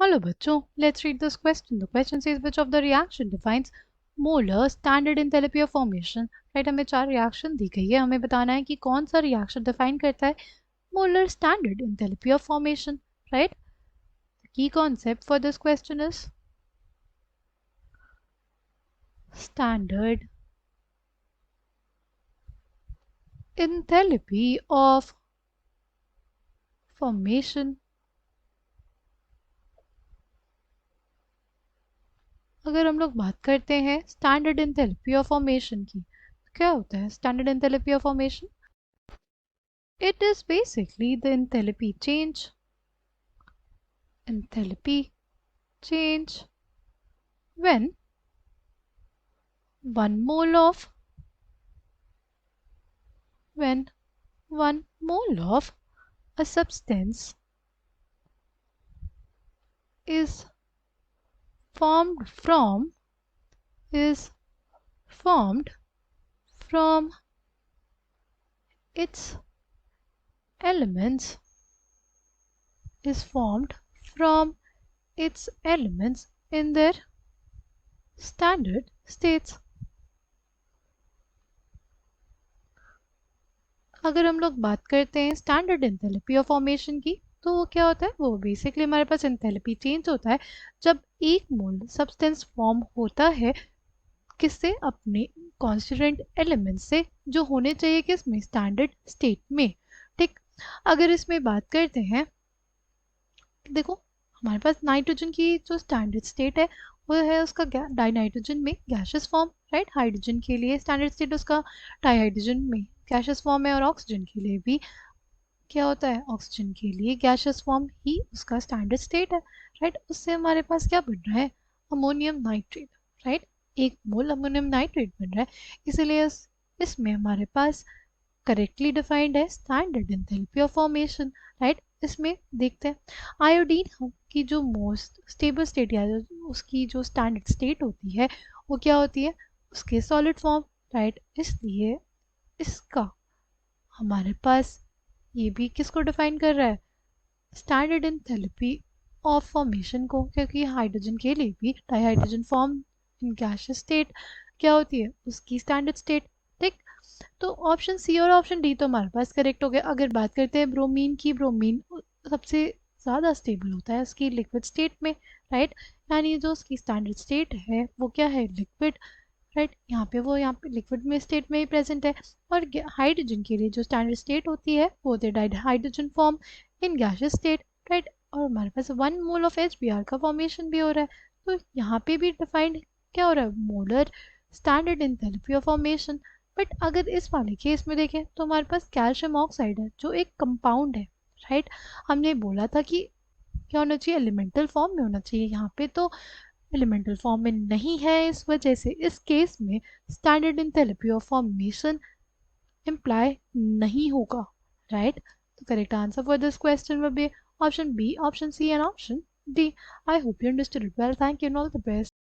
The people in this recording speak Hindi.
Hello बच्चों, let's read this question. The question says which of the reaction defines molar standard enthalpy of formation. Right, हमें 4 reaction दी गई है, हमें बताना है कि कौन सा reaction define करता है molar standard enthalpy of formation. Right, the key concept for this question is standard enthalpy of formation. अगर हम लोग बात करते हैं स्टैंडर्ड एंथैल्पी ऑफ फॉर्मेशन की, क्या होता है standard enthalpy of formation? It is basically the enthalpy change when 1 mole of a substance is formed from its elements in their standard states. अगर हम लोग बात करते हैं स्टैंडर्ड एंथैल्पी ऑफ फॉर्मेशन की, तो वो क्या होता है? वो बेसिकली हमारे पास एंथैल्पी चेंज होता है जब एक मोल सब्सटेंस फॉर्म होता है किससे? अपने कॉन्स्टिट्यूएंट एलिमेंट से, जो होने चाहिए किसमें? स्टैंडर्ड स्टेट में। ठीक, अगर इसमें बात करते हैं, देखो हमारे पास नाइट्रोजन की जो स्टैंडर्ड स्टेट है वो है उसका डाई नाइट्रोजन में गैसियस फॉर्म। राइट, हाइड्रोजन के लिए स्टैंडर्ड स्टेट उसका डाई हाइड्रोजन में गैसियस फॉर्म है, और ऑक्सीजन के लिए भी क्या होता है? ऑक्सीजन के लिए गैसियस फॉर्म ही उसका स्टैंडर्ड स्टेट है। राइट, उससे हमारे पास क्या बन रहा है? Ammonium nitrate. राइट, एक मोल अमोनियम नाइट्रेट बन रहा है, इसीलिए इसमें हमारे पास करेक्टली डिफाइंड है standard enthalpy of formation. Right, इसमें देखते हैं आयोडीन की जो मोस्ट स्टेबल स्टेट या उसकी जो स्टैंडर्ड स्टेट होती है वो क्या होती है? उसके सॉलिड फॉर्म। राइट, इसलिए इसका हमारे पास ये भी किसको डिफाइन कर रहा है? स्टैंडर्ड एंथैल्पी ऑफ फॉर्मेशन को, क्योंकि हाइड्रोजन के लिए भी dihydrogen form in gaseous state क्या होती है? उसकी स्टैंडर्ड स्टेट। ठीक, तो ऑप्शन सी और ऑप्शन डी तो हमारे पास करेक्ट हो गया। अगर बात करते हैं ब्रोमीन की, ब्रोमीन सबसे ज़्यादा स्टेबल होता है उसकी लिक्विड स्टेट में। राइट, यानी जो उसकी स्टैंडर्ड स्टेट है वो क्या है? लिक्विड। राइट, यहाँ पे लिक्विड में स्टेट में ही प्रेजेंट है। और हाइड्रोजन के लिए जो स्टैंडर्ड स्टेट होती है वो होती है hydrogen form in gaseous state. Right, और हमारे पास 1 मोल ऑफ HBr का फॉर्मेशन भी हो रहा है, तो यहाँ पे भी डिफाइंड क्या हो रहा है? Molar standard enthalpy of formation. But अगर इस वाले केस में देखें तो हमारे पास कैल्शियम ऑक्साइड है जो एक कंपाउंड है। राइट, हमने बोला था कि क्या होना चाहिए? एलिमेंटल फॉर्म में होना चाहिए, यहाँ पे तो एलिमेंटल फॉर्म में नहीं है, इस वजह से इस केस में standard enthalpy of formation imply नहीं होगा। राइट, तो correct answer for this question will be option B, option C and option D. I hope you understood it well. Thank you and all the best.